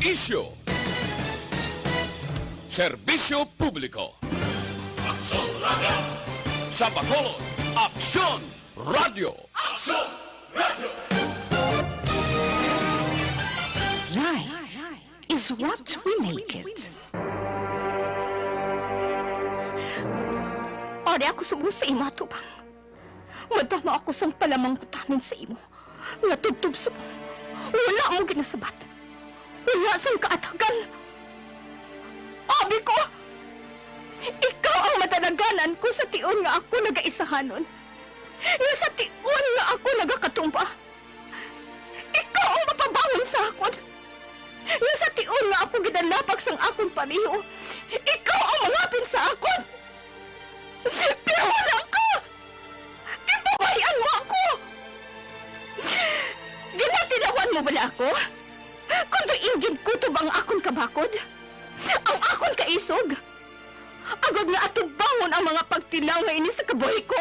Isyo. Serbisyo publiko. Aksyon Radio! Sa Bacolod, Aksyon Radio. Aksyon Radio! Life is what we make it. Ari ako subong sa imo, Tubang. Madama ako sang palamang kutamin sa imo. Nga tubtub subong. Wala mo ginasabat. Wala sang kaatagan. Abi ko! Ikaw ang matanaganan ko sa tion nga ako nagaisahanon. Nga sa tion nga ako nagakatumba. Ikaw ang mapabangon sa akon. Nga sa tion nga ako ginalapag sang akon pariho. Ikaw ang mangapin sa akon. Pero wala ka! Ipabayan mo ako! Ginatilawan mo bala ako? Kung doingin kutob ang akon kabakod? Ang akon kaisog? Agad nga atubangon ang mga pagtilaw nga ini sa kabuhi ko?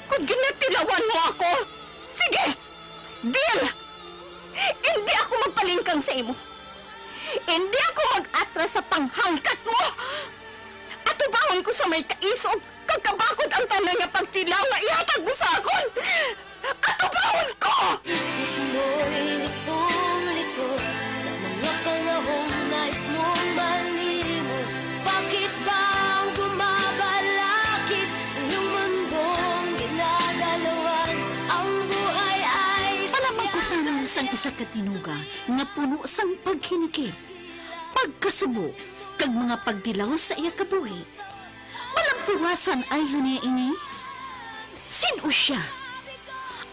Kung ginatilawan mo ako, sige! Deal! Hindi ako magpalingkang sa imo. Hindi ako mag-atras sa panghangkat mo! Atubangon ko sa may kaisog, kagkabakod ang tanay nga pagtilaw nga ihatag mo sa akon! Atubangon ko! Isip mo'y litong-lito sa mga panahong nais mong malimot. Bakit ba ang bumabalakid ang iyong mundong ginadalawan? Ang buhay ay Palamang ko tanan sang isa katinuga nga puno sang paghinikip, pagkasubo, kag mga pagdilaw sa iya kabuhi. Malampuwasan ay hanya ini. Sino siya?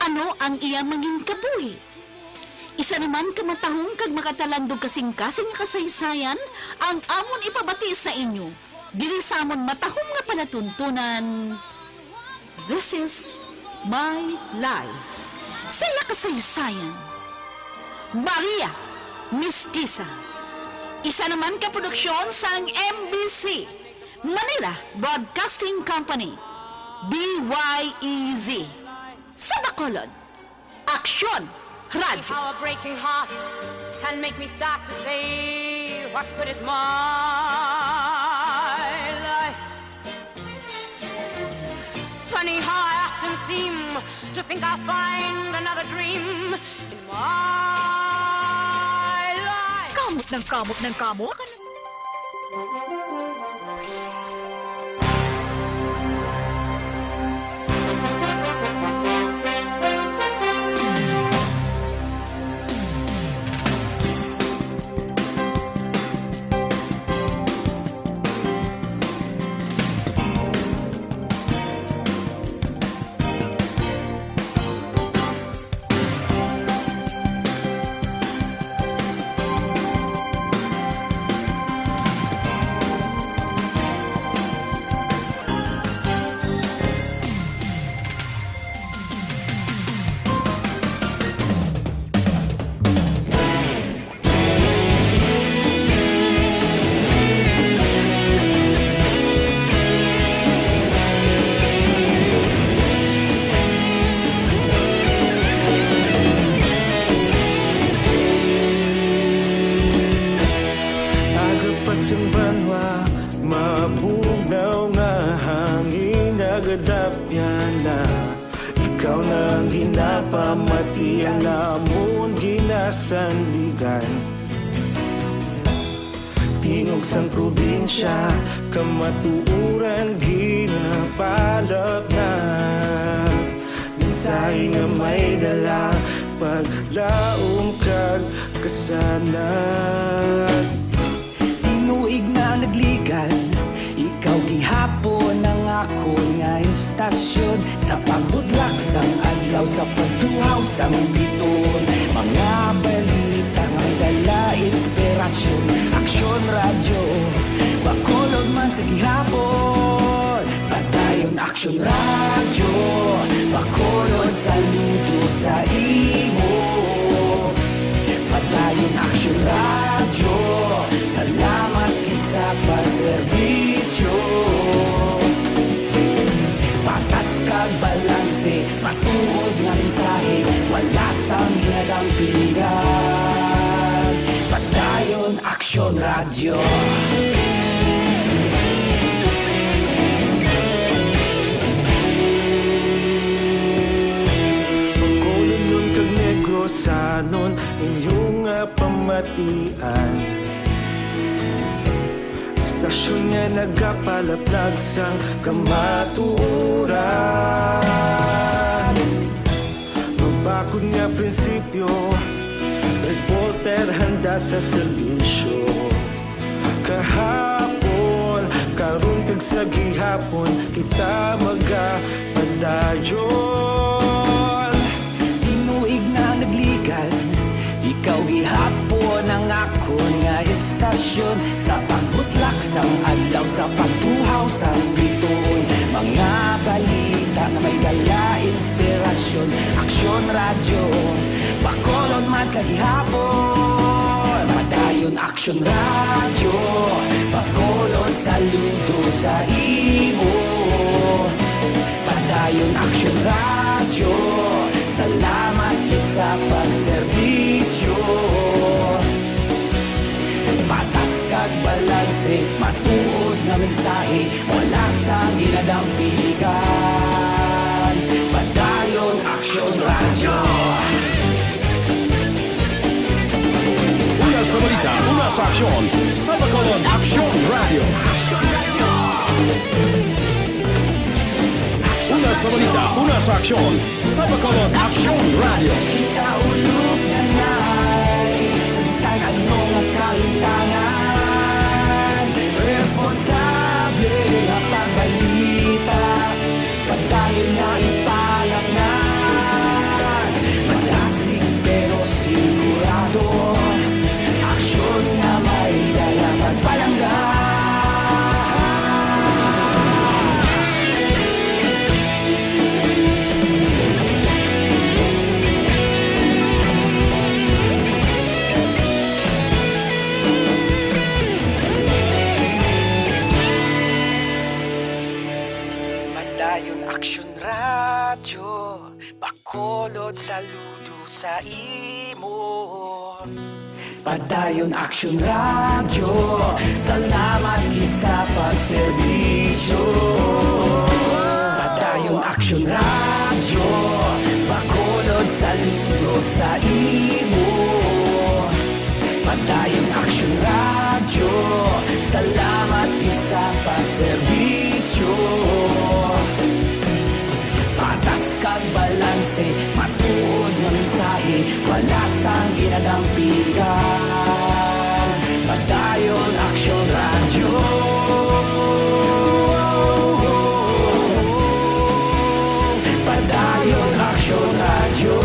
Ano ang iya manging kabuhi? Isa naman kamatahong kag makatalandog kasing-kasing nga kasaysayan ang amon ipabati sa inyo. Dili sa amon matahong nga palatuntunan. This is my life. Sa iya kasaysayan. Maria Mestiza. Isa naman ka produksyon sang MBC, Manila Broadcasting Company, BYEZ. Sa Bacolod, Aksyon Radio. How a breaking heart can make me start to say, what good is my life? Funny how I often seem to think I'll find another dream in my life. Kamot ng kamot. Ikaw nang ginapamati ang namon ginasandigan. Tingog sang probinsya, kamatuuran ginapalap na. Minsay nga may dala, paglaom kag kasanan. Tinuig na nagligan, ikaw gihapon ang ako nga istasyon. Sa pagbudlak sang adlaw, sa pagduhaw sang biton, mga balita nga dala inspirasyon. Aksyon Radio, Bacolod man sa gihapon. Padayon Aksyon Radio, Bacolod saludo sa imo. Padayon Aksyon Radio, salamat kisa pagserbisyo. Patas kag balanse, matuod nga mensahe, wala sang ginadampingan. Radyo. Pagkulong nun kag negrosanon inyong pamatian. Stasyon nga nagapalaplag sang kamaturan. Magbakod nga prinsipyo, reporter handa sa serbisyo. Kahapon, karon kag sa gihapon, kita magapadayon. Tinuig na nagligan, ikaw gihapon ang akon nga estasyon. Sa pagbutlak sang adlaw, sa pagtuhaw sang bituon, mga balita na may dala inspirasyon. Aksyon radyo, bakolon man sa gihapon. Padayon aksyon radyo, bakolon saludo sa imo. Padayon aksyon radyo, salamat kit sa pagserbisyo. Patas kag balanse, matuod nga mensahe, wala sang ginadampigan. Padayon aksyon radyo. Una sa balita, una sa aksyon, sa Bacolod Aksyon Radio. Una sa balita, una sa aksyon, sa Bacolod Aksyon Radio. Ikaulog na na'y sabisan ano nga kahintangan. Responsable nga pagbalita, pagdayon nga ipalaknan. Malasig pero sigurado, aksyon nga may dalang pagpalanggan. Padayon aksyon radyo, bakolod saludo sa imo. Padayon aksyon radyo, salamat kit sa pagserbisyo. Padayon aksyon radyo, bakolod saludo sa imo. Padayon aksyon radyo, salamat kit sa pagserbisyo. Patas kag balanse, matuod nga mensahe, wala sang ginadampigan. Padayon aksyon radyo. Padayon aksyon radyo.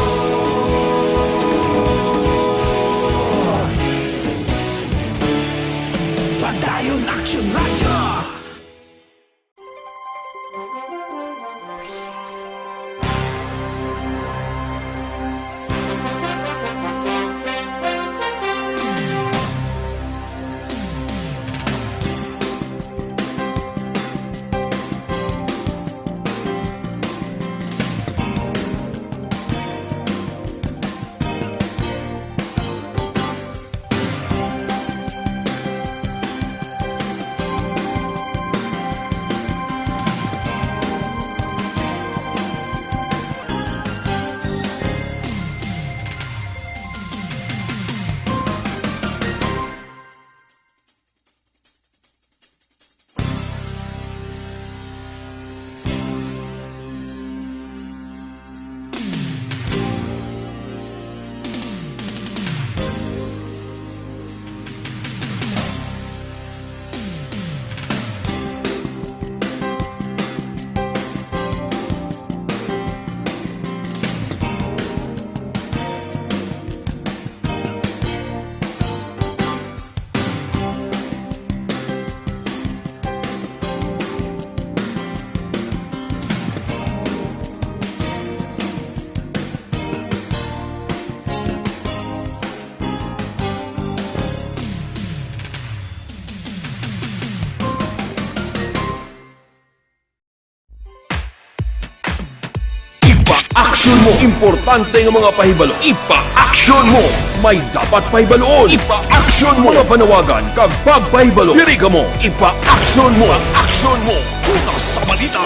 Ipa-action mo. Importante ng mga pahibalo. Ipa-action mo. May dapat pahibaloon. Ipa-action mo. Mga panawagan kag pagpahibalo. Diri ka mo. Ipa-action mo. Action mo. Una sa balita.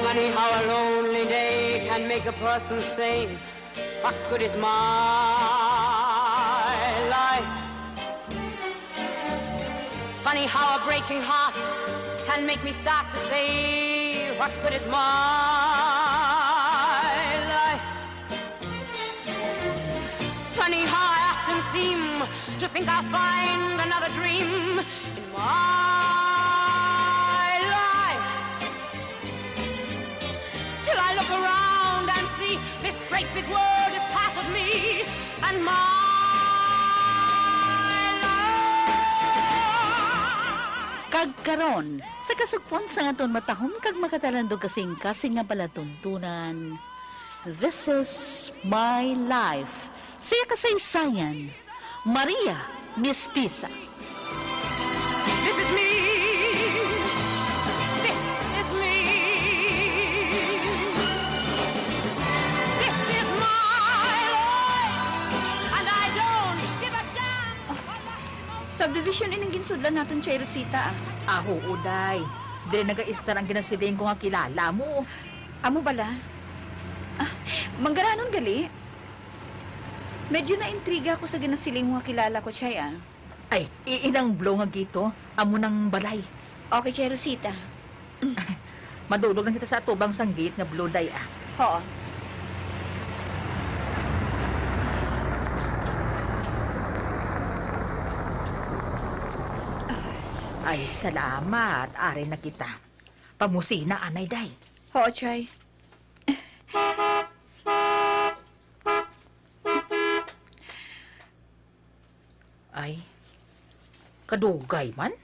Funny how a lonely day can make a person sane. What good is my life? Funny how a breaking heart can make me start to say, what good is my life? Funny how I often seem to think I'll find another dream in my life. Till I look around and see this great big world is part of me and my life. Kagkaron, sa kasugpon sa aton matahom kag makatalandog kasing nga palatuntunan. This is my life. Saya kasaysayan, Maria Mestiza. This is me. This is me. This is my life. And I don't give a damn. Subdivision in ang ginsudlan natin, Chay Rosita. Aho, uday. Dili naga-istar ang ginasiling ko nga kilala mo. Amo bala? Manggaranon gali? Medyo na-intriga ako sa ginasiling mga kilala ko, Chay, ah. Ay, ilang blow nga gito. Amo ng balay. Okay, Chay Rosita. Madulog lang kita sa atubang sanggit nga blow day, ah. Oo. Ay, salamat. Ari na kita. Pamusina, anay, day. Oo, Chay. Ay, kadugay man.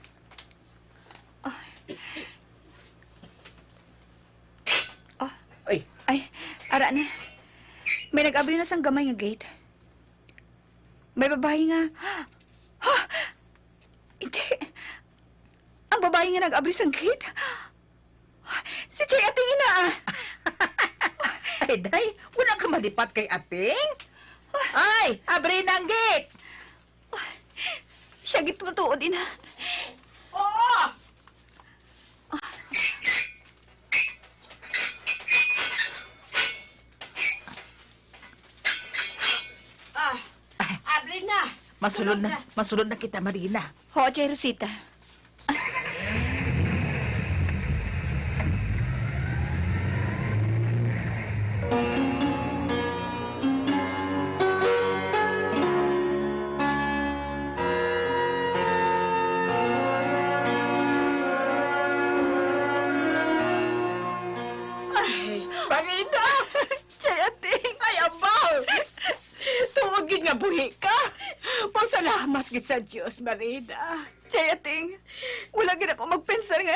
Ay, Ay, ara na. May nag-abri na sang gamay nga gate. May babae nga. Ha! Hindi. Ang babae nga nag-abri sang gate. Si Chay ating ina, ah. ay, day, wala ka malipat kay ating? Ay, abri ng gate! Siya git matuod, ina. Oo! Abrin na. Masulod na kita, Marina. Oo, Chay Rosita. Marina! Chay ating. Ay, abaw! Tuwagin nga buhi ka. Pasalamat ka sa Diyos, Marina. Chay ating. Wala gina ako magpensar nga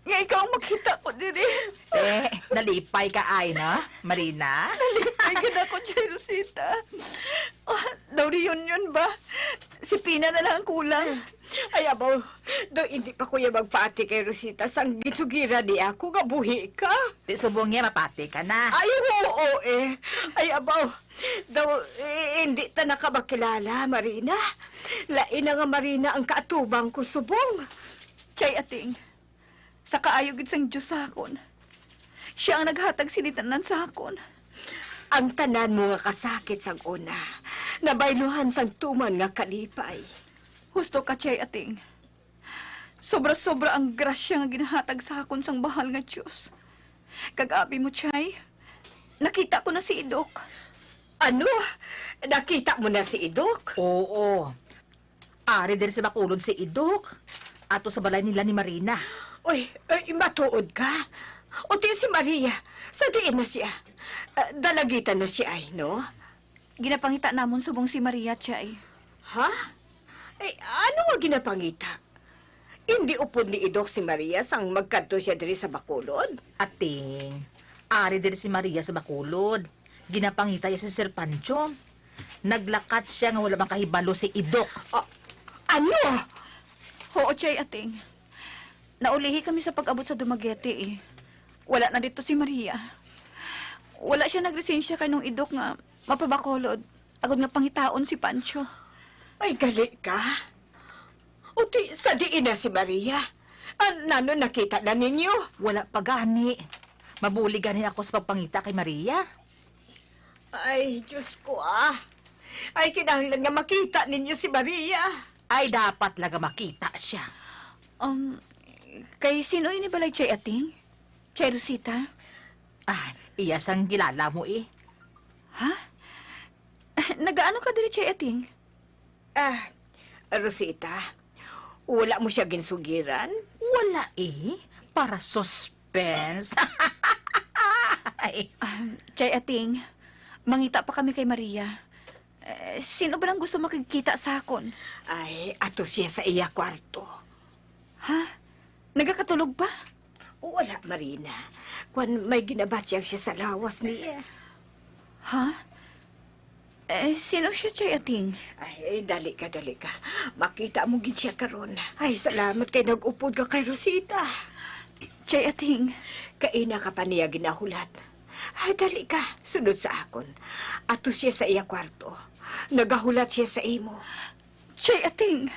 ikaw ang makita ko diri. Nalipay ka ay, no, Marina? Ay, gina ko, Chay Rosita. Daw reunion ba? Si Pina na lang ang kulang. Ay, abaw, do hindi pa kuya magpati kay Rosita. Sang gitsugira di ako, nga buhi ka. Di subong niya, mapati ka na. Ay, oo eh. Ay, abaw, daw hindi ta nakabakilala, Marina. Lain na nga Marina ang kaatubang ko subong. Chay ating. Sa kaayog sang Diyos sa akon. Siya ang naghatag sinitanan sa akon. Ang tanan mo nga kasakit sang una, nabayluhan sang tuman nga kalipay. Husto ka, Chay ating. Sobra-sobra ang grasya nga ginahatag sa akon sang bahal nga Diyos. Kag-abi mo, Chay, nakita ko na si Idok. Ano? Nakita mo na si Idok? Oo. Ari din sa Bacolod si Idok. Ato sa balay nila ni Marina. Uy, matuod ka? O di si Maria, sa diin na siya. Dalagitan na siya ay, no? Ginapangita namon subong si Maria, Chay. Ha? Ano nga ginapangita? Hindi upod ni Idok si Maria sang magkanto siya diri sa Bacolod? Ating, ari din si Maria sa Bacolod. Ginapangita niya si Sir Pancho. Naglakat siya nga wala makahibalo si Idok. Ano? Oo, Chay Ating. Naulihi kami sa pag-abot sa Dumaguete eh. Wala na dito si Maria. Wala siya naglisensya kanong idok nga mapabakolod. Agod nga pangitaon si Pancho. Ay, gali ka. Uti, sa diin na si Maria. Nano, nakita na ninyo? Wala pa gani. Mabuli gani ako sa pagpangita kay Maria. Ay, Diyos ko Ay, kinahanglan nga makita ninyo si Maria. Ay, dapat laga makita siya. Kay sino ini balay Chay Ating? Chay Rosita? Ah, iya sang gilala mo eh. Ha? Nagaano ka dili Chay Ating? Rosita, wala mo siya ginsugiran? Wala eh. Para suspense. Ay. Chay Ating, mangita pa kami kay Maria. Sino ba nang gusto makikita sa akon? Ay, ato siya sa iya kwarto. Ha? Nagakatulog pa? Wala, Marina. Kung may ginabatyang siya sa lawas niya. Ha? Sino siya, Chay Ating? Ay, dali ka. Makita mo gid siya karon. Ay, salamat kay nag-upod ka kay Rosita. Chay Ating. Kaina ka pa niya ginahulat. Ay, dali ka. Sunod sa akon. Ato siya sa iya kwarto. Nagahulat siya sa imo. Chay Ating.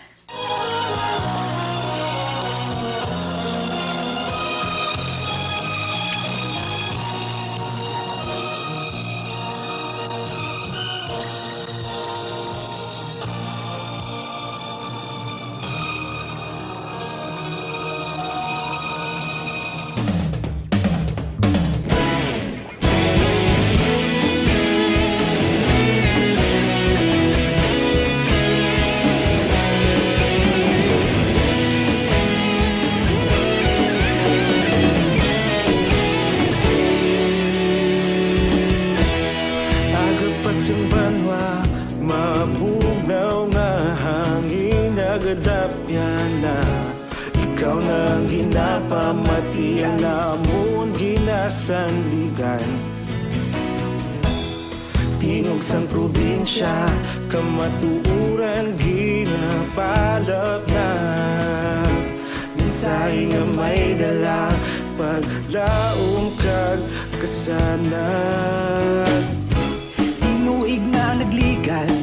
Agapasang banwa, mabugnaw nga hangin nagadapyan na. Ikaw na ang ginapamatian namon ginasanligan. Tingog sang probinsya, kamatuuran ginapalap na. Minsay nga may dala, paglaom kag kasanag. Tinuig na nagligan,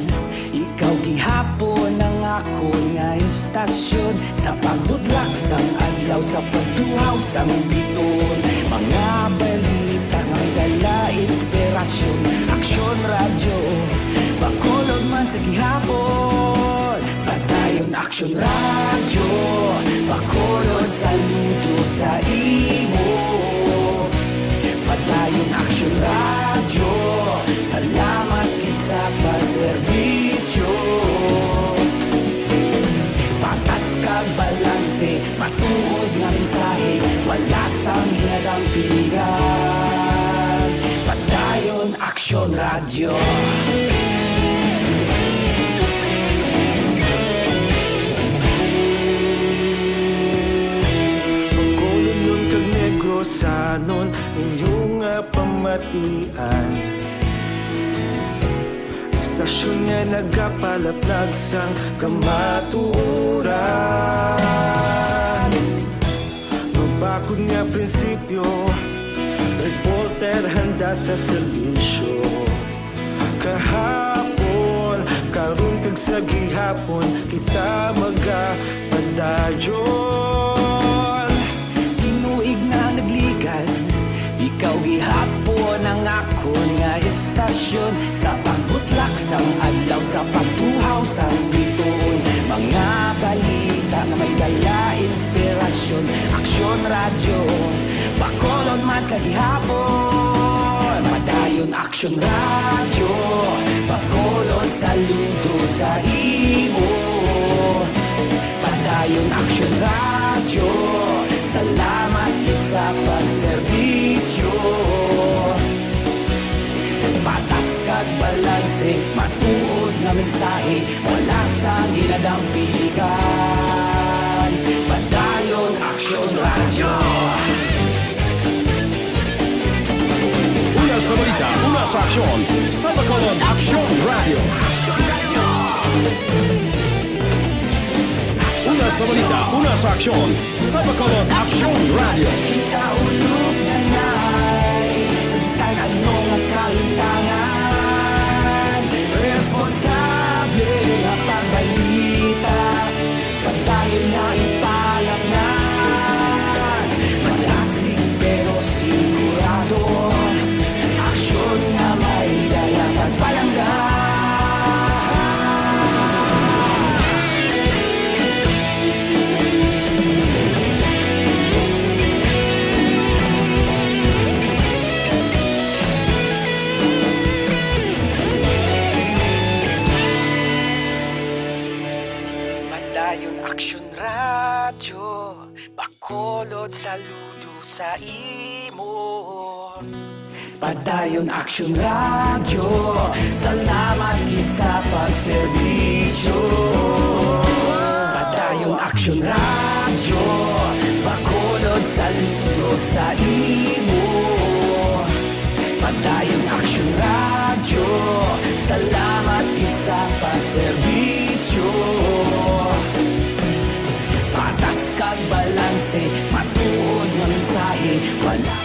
ikaw gihapon ang ako nga istasyon. Sa pagbudlak sang adlaw, sa pagtuhaw sang biton. Mga balita nga dala inspirasyon. Aksyon radyo, bakolod man sa gihapon. Padayon aksyon radyo, bakolod saludo sa imo. Padayon aksyon radyo, salamat kisa pagserbisyo. Patas kag balanse, matuod nga mensahe, wala sang hinadang pilihan. Padayon aksyon radyo. Pagkulong nun kag negro sanon inyong nga pamatian. Istasyon nga nagapalaplag sang kamatuoran. Magbakod nga prinsipyo, reporter handa sa serbisyo. Kahapon, karon kag sa gihapon, kita magapadayon. Tinuig na nagligan, ikaw gihapon ang ako nga istasyon. Sa pagbutlak sang adlaw, sa pagtuhaw sang biton. Mga balita na may dala inspirasyon. Aksyon radyo, bakolod man sa gihapon. Padayon aksyon radyo, bakolod saludo sa imo. Padayon aksyon radyo, salamat sa pagserbisyo. Patas kag balanse, matuod nga mensahe, wala sang ginadang pilihan. Padayon aksyon radyo. Una sa balita, una sa aksyon, sa Bacolod Aksyon Radio. Una sa sa balita, una sa aksyon, sa Bacolod Action Radio. Ikaulog na na'y sabisan anong kahintangan. Responsable na pagbalita, pagdahil na ipalaknan. Malasig pero sigurado, aksyon na may dala pagpalanggan. Madayon Aksyon Radyo, Bacolod saludo sa imo. Padayon Aksyon Radyo, salamat gid sa pagserbisyo. Padayon Aksyon Radyo, Bacolod saludo sa imo. Padayon Aksyon Radyo, salamat gid sa pagserbisyo. Patas kag balanse, matuod nga mensahe, wala.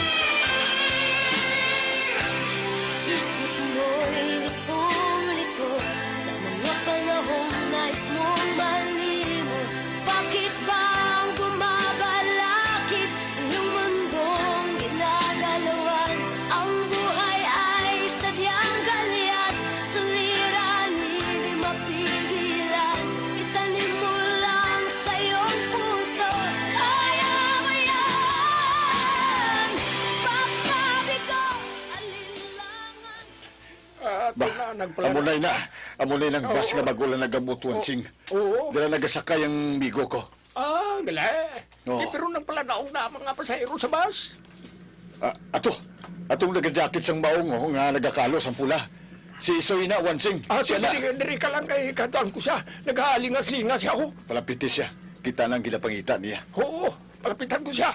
Isip mo'y litong-lito sa mga panahong nais mong malimot. Bakit ba ang bumabalakid ang iyong mundong ginagalawan? Ang buhay ay sadyang galyat, suliranin di mapigilan. Itanim mo lang sa iyong puso, kaya mo yan. Papabigo, alinlangan. Amunay na. Amunay ng bus nga magulang nagabutuan, Ching. Oo. Dila nagasakay ang migo ko. Gala. Oo. Pero nang pala naong na mga pasahero sa bus. Atong nagajakit sang maong nga nagakalos ang pula. Si Isoy na, Wansing. Siya na. Diri ka lang kay kataan ko siya. Nag-aalingas-lingas siya ako. Palapiti siya. Kita nang ginapangitan niya. Oo, palapitan ko siya.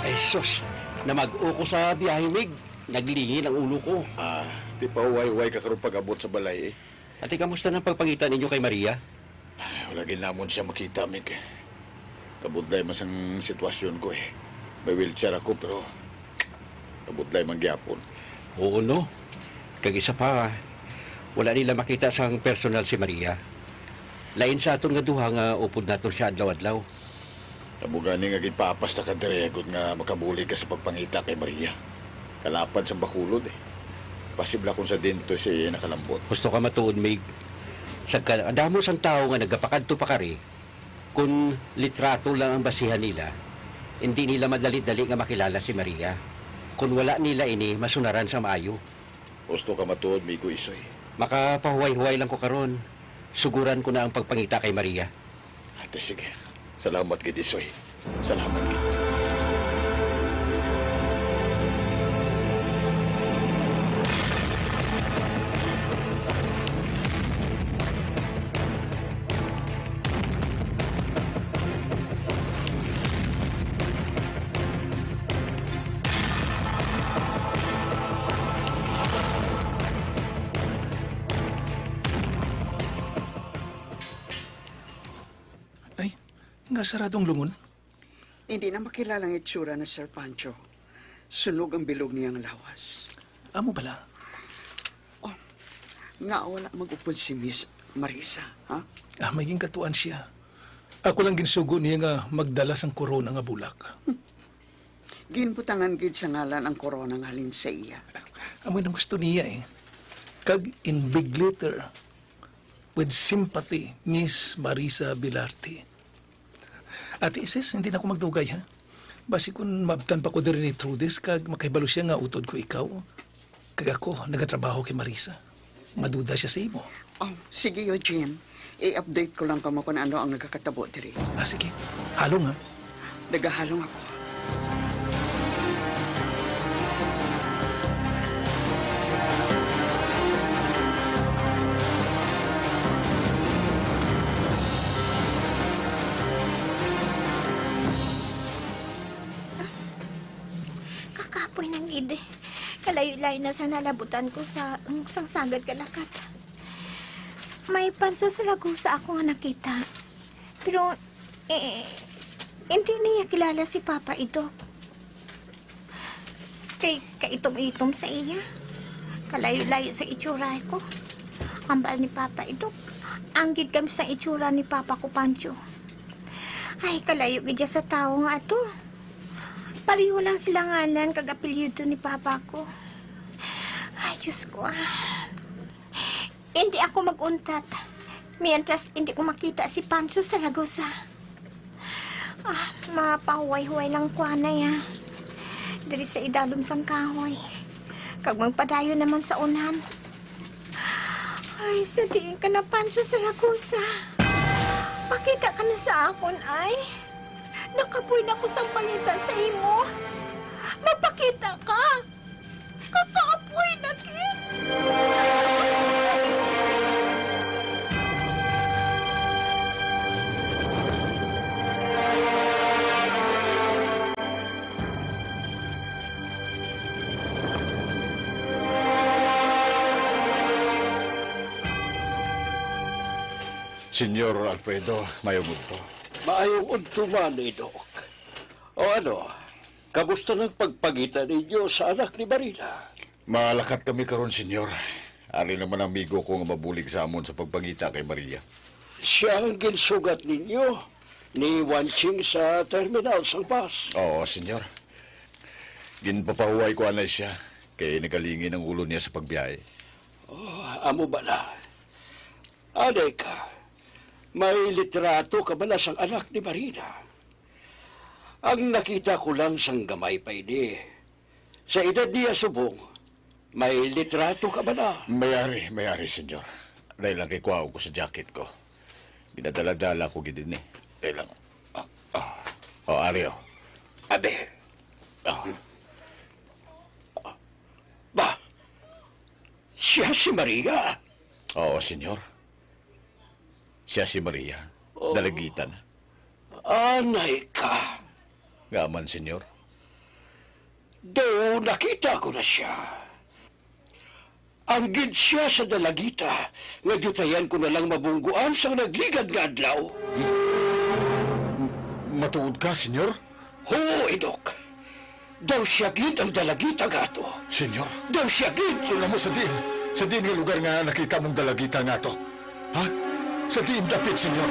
Ay, sus. Namag-o ko sa biyahe, Mig. Naglingin ang ulo ko. Di pa uway-uway ka karon pag-abot sa balay eh. Ate, kamusta ng pagpangitan ninyo kay Maria? Wala ginamon siya makita, Mig. Kabudlay mas ang sitwasyon ko eh. May wheelchair ako pero kabudlay man gyapon. Oo, no. Kag isa pa, wala nila makita sang personal si Maria. Lain sa aton nga duha nga upod naton siya adlaw-adlaw. Nabugani nga gipapas ta ka dire gud nga makabuli ka sa pagpangita kay Maria. Kalapad sa bakulod eh. Pasibla kung sa dento siya nakalambot. Gusto ka matuod, Mig. Sagka, adamo sang tao nga nagapakadto pa kari, kung litrato lang ang basihan nila, hindi nila madali-dali nga makilala si Maria. Kung wala nila ini, masunaran sa maayo. Gusto ka matuod, Migo Isoy. Makapahuway-huway lang ko karon. Suguran ko na ang pagpangita kay Maria. Ate, sige. Salamat, gid Isoy. Salamat, gid. Nga saradong lungon. Hindi na makilala ang itsura na Sir Pancho. Sunog ang bilog niyang lawas. Amo bala? Nga wala mag-upod si Miss Marisa, ha? Maging katuan siya. Ako lang ginsugo niya nga magdala sang korona nga bulak. Ginbutangan gid sa ngalan ang korona nga halin sa iya. Amoy nang gusto niya eh. Kag in big letter, with sympathy, Miss Marisa Bilarte. Ate Isis, hindi na ako magdugay, ha? Basi kung mabtan pa ko diri ni Trudis, kag makahibalo siya nga utod ko ikaw. Kag ako, nagatrabaho kay Marisa. Maduda siya sa imo. Sige, Eugene. I-update ko lang kamo kung ano ang nagkakatabo diri. Sige. Halong, ha? Nagahalong ako. lain-lain na sa nalabutan ko sa sangsagad kalakat. May panso sa lagusa ako nga nakita. Pero, hindi niya kilala si Papa Idok. Kay kaitom-itom sa iya. Kalayo-layo sa itsura ko. Ambal ni Papa Idok. Anggid kami sa itsura ni Papa ko, Pancho. Ay, kalayo gidya sa tao nga ato. Pariho lang sila ngalan kag apelyido ni Papa ko. Ay, Diyos ko. Hindi ako mag-untat. Mientras hindi ko makita si Pancho sa Ragusa. Mapahuway-huway lang kwa na ya. Dari sa idalom sang kahoy. Kag magpadayo naman sa unan. Ay, sadiin ka na, Pancho, sa Ragusa. Pakita ka na sa akon, ay. Nakapoy na ko sa pangita sa imo. Mapakita ka. Kakaapoy na, Kim. Senyor Alfredo, mayong udto. Maayong udto man, Dok. O ano, kamusta ng pagpagita ninyo sa anak ni Marina? Malakat kami karon, senyor. Ari naman ang amigo ko nga mabulig sa amon sa pagpangita kay Maria. Siya ang ginsugat ninyo ni Wanching sa terminal sang bus. Oo, senyor. Ginpapahuway ko anay siya kay nagalingin ang ulo niya sa pagbiyahe. Oh, amo bala. Aday ka. May litrato ka bala sang anak ni Marina. Ang nakita ko lang sang gamay pa ini. Sa edad niya subong, may litrato ka bala. Mayari, senyor. Dahil lang kay kuha ko sa jacket ko. Binadala-dala ko gidin eh. Dahil lang. Ario. Abe. Ba? Siya si Maria? Oo, senyor. Siya si Maria. Dalagitan. Anay ka. Gaman, senyor. Do, nakita ko na siya. Anggid siya sa dalagita. Nagdutayan ko na lang mabungguan sa nagligad nga adlaw. Matuod ka, senyor? Oo, Idok. Daw siya gid ang dalagita gato. Senyor? Daw siya gid. Alam mo sa din. Sa din nga lugar nga nakita mong dalagita nga to. Ha? Sa din dapit, senyor.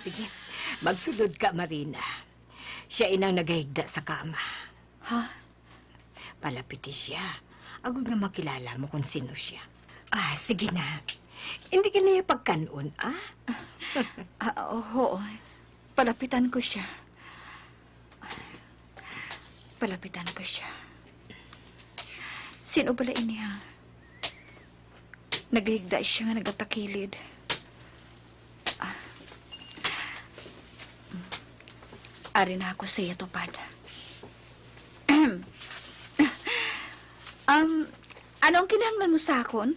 Sige, magsulod ka, Marina. Siya inang nagahigda sa kama. Ha? Palapiti siya. Agad nga makilala mo kung sino siya. Sige na. Hindi ka niya pagkanon, Oo. Palapitan ko siya. Sino pala ini, ha? Naghigda siya nga nagatakilid. Ari na ako sa iyo, Tupad. Anong kinahanglan mo sa akon?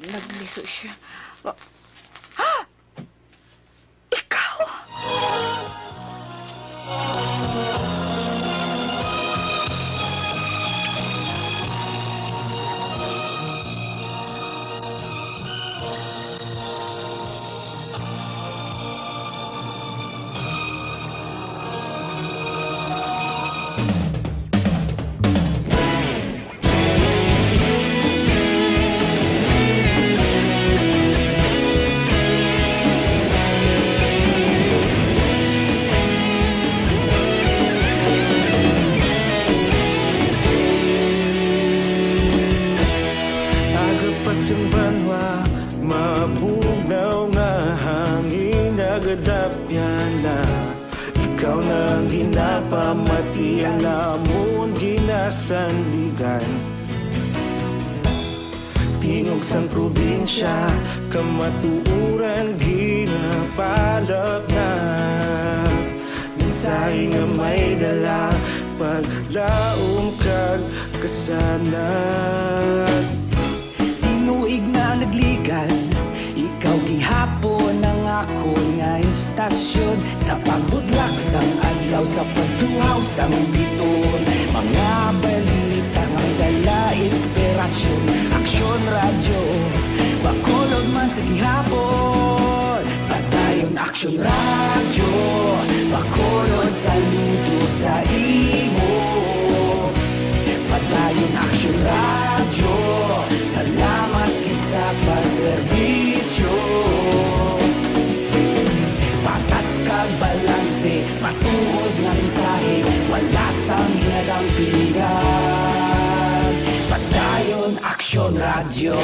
Nagliso siya. Ikaw! Agapasang banwa, mabugnaw nga hangin nagadapyan na. Ikaw na ang ginapamati ang namon ginasandigan. Di sunog sang probinsya, kamatuuran ginapalap na. Minsay nga may dala, paglaom kag kasanag. Tinuig na nagligan, ikaw gihapon ang ako nga istasyon. Sa pagbudlak sang adlaw, sa pagtuhaw sang biton, mga balita nga dala inspirasyon. Aksyon radyo, bakolod man sa gihapon. Padayon aksyon radyo, bakolod saludo sa imo. Padayon aksyon radyo, salamat kisa pagserbisyo. Patas kag balanse, matuod nga mensahe, wala sang hinadang pilihan. Padayon aksyon radyo.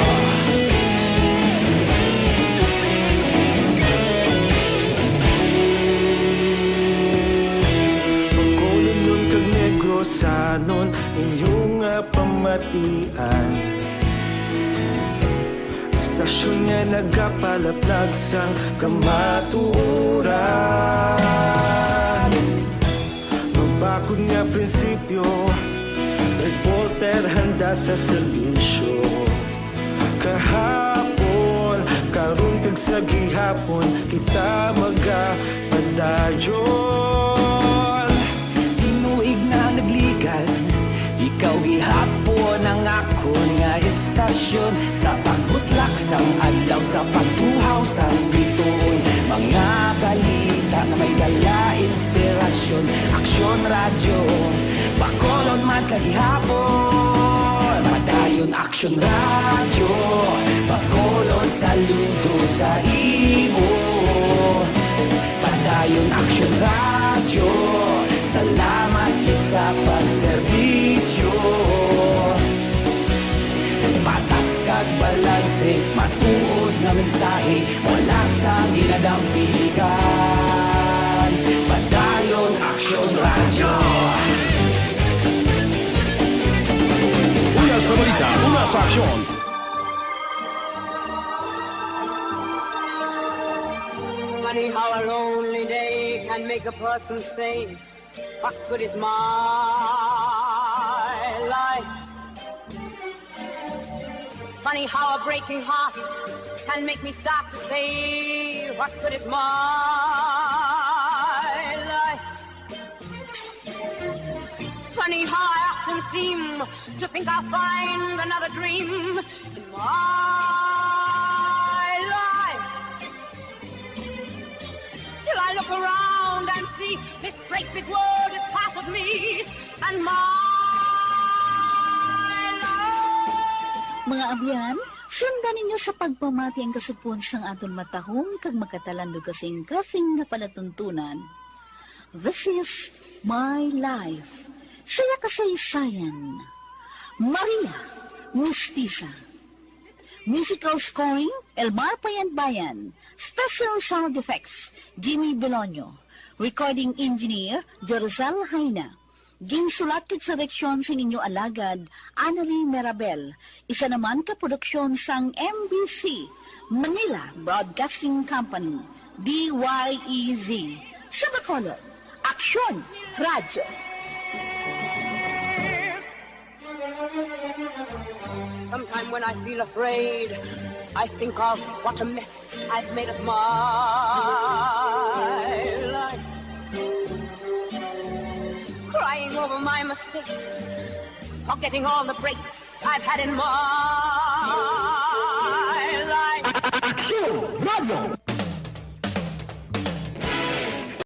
Bacolod nun kag Negrosanon, inyong nga pamatian. Istasyon nga nagapalaplag sang kamatuoran. Magbakod nga prinsipyo, reporter handa sa serbisyo. Kahapon, karon kag sa gihapon, kita magapadayon. Tinuig na nagligan, ikaw gihapon ang ako nga istasyon. Sa pagbutlak sang adlaw, sa pagtuhaw sang biton, mga balita na may dala inspirasyon. Aksyon radyo, bakolod man sa gihapon. Padayon aksyon radyo, bakolod saludo sa imo. Padayon aksyon radyo, salamat kit sa pagserbisyo. Patas kag balanse, matuod na mensahe, wala sang ginadang pilihan. Padayon aksyon radyo. Una sa balita, una sa aksyon. Funny how a lonely day can make a person say, what good is my life? Funny how a breaking heart can make me start to say, what good is my life? Funny how I often seem to think I'll find another dream in my life. Till I look around and see this great big world is half of me and my Mga abyan, sundan ninyo sa pagpamati ang kasupon sang aton matahong kag magkatalandog kasing-kasing na palatuntunan. This is my life. Saya kasaysayan. Maria Mestiza. Musical scoring, Elmar Payan-Bayan. Special sound effects, Jimmy Belonio. Recording engineer, Jerzal Haina. Ginsulat kit sa direksyon sa ninyo alagad, Annelie Merabel. Isa naman ka produksyon sang MBC, Manila Broadcasting Company, DYEZ. Sa Bacolod, Aksyon Radyo. Sometime when I feel afraid, I think of what a mess I've made of my life. Crying over my mistakes, forgetting all the breaks I've had in my life. Aksyon Radio.